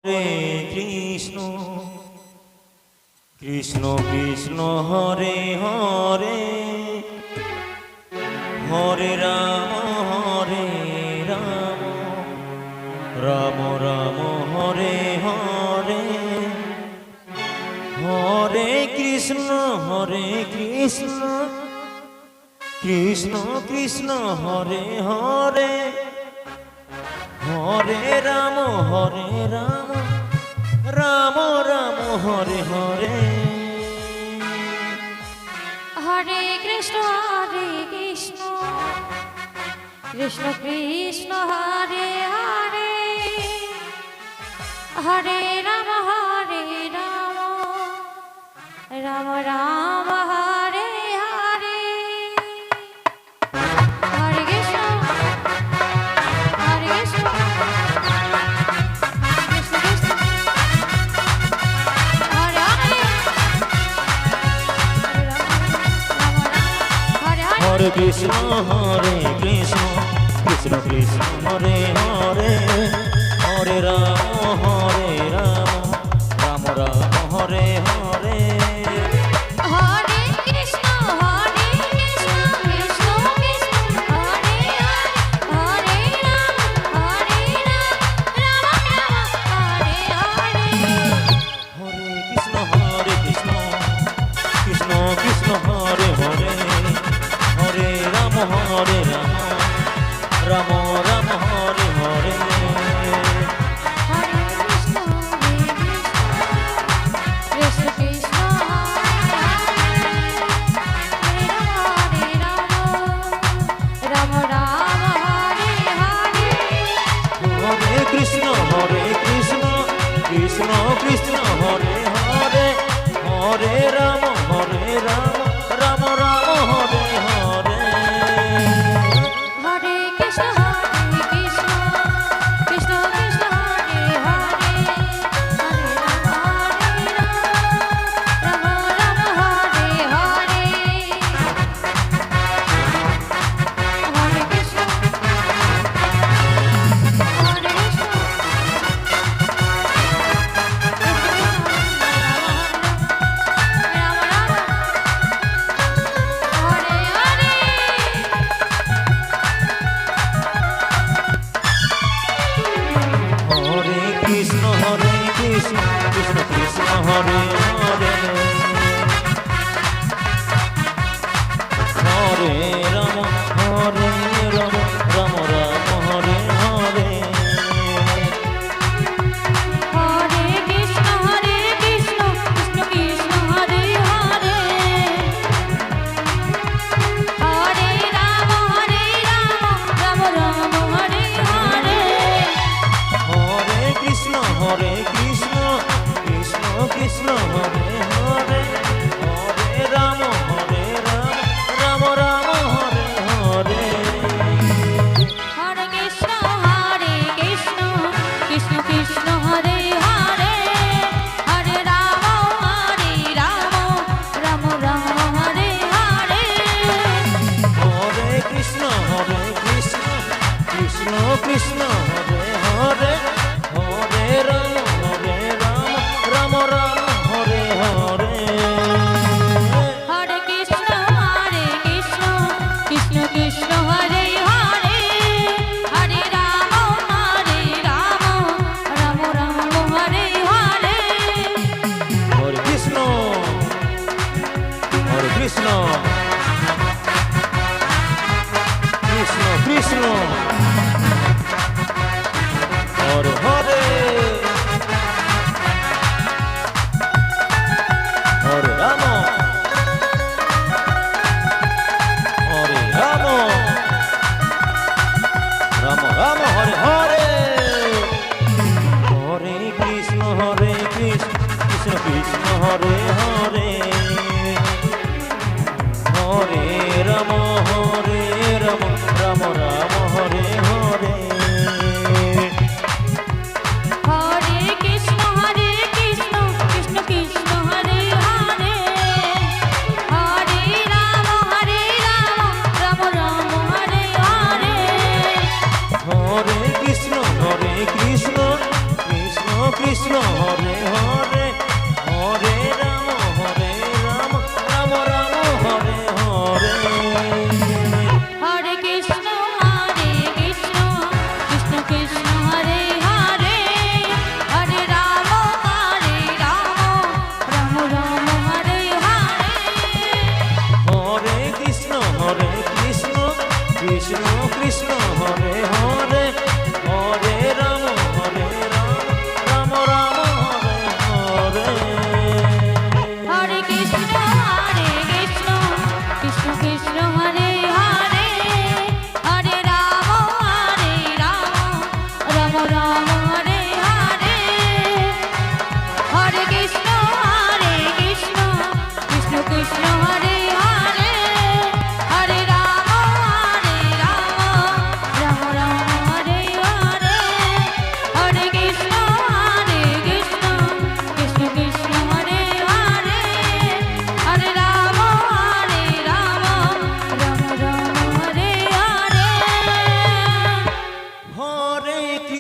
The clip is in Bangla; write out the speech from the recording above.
হরে কৃষ্ণ কৃষ্ণ কৃষ্ণ হরে হরে হরে রাম রাম রাম হরে হরে হরে কৃষ্ণ কৃষ্ণ কৃষ্ণ হরে হরে হরে রাম রাম রাম হরে হরে হরে কৃষ্ণ কৃষ্ণ কৃষ্ণ হরে হরে হরে রাম রাম রাম হরে হরে হরে কৃষ্ণ কৃষ্ণ কৃষ্ণ হরে হরে হরে কৃষ্ণ কৃষ্ণ কৃষ্ণ হরে হরে হরে রাম রাম রাম হরে হরে হরে কৃষ্ণ কৃষ্ণ কৃষ্ণ হরে হরে হরে রাম হরে হরে হরে কৃষ্ণ কৃষ্ণ কৃষ্ণ হরে হরে হরে রাম রাম রাম হরে হরে হরে কৃষ্ণ কৃষ্ণ কৃষ্ণ হরে হরে রাম রাম হরে হরে হরে কৃষ্ণ কৃষ্ণ কৃষ্ণ হরে হরে হরে রাম রাম রাম হরে হরে হরে কৃষ্ণ কৃষ্ণ কৃষ্ণ কৃষ্ণ হরে হরে হরে রাম রাম হরে হরে হরে কৃষ্ণ হরে কৃষ্ণ কৃষ্ণ কৃষ্ণ হরে হরে হরে রাম রাম রাম হরে হরে হরে কৃষ্ণ কৃষ্ণ কৃষ্ণ হরে হরে হরে রাম রাম রাম হরে হরে হরে কৃষ্ণ কৃষ্ণ কৃষ্ণ হরে হরে হরে রাম রাম রাম হরে হরে হরে কৃষ্ণ কৃষ্ণ কৃষ্ণ হরে হরে হরে রাম রাম রাম হরে হরে হরে কৃষ্ণ কৃষ্ণ কৃষ্ণ হরে হরে হরে রাম রাম রাম হরে হরে হরে কৃষ্ণ কৃষ্ণ কৃষ্ণ হরে হরে হরে রাম রাম রাম কৃষ্ণ হরে হরে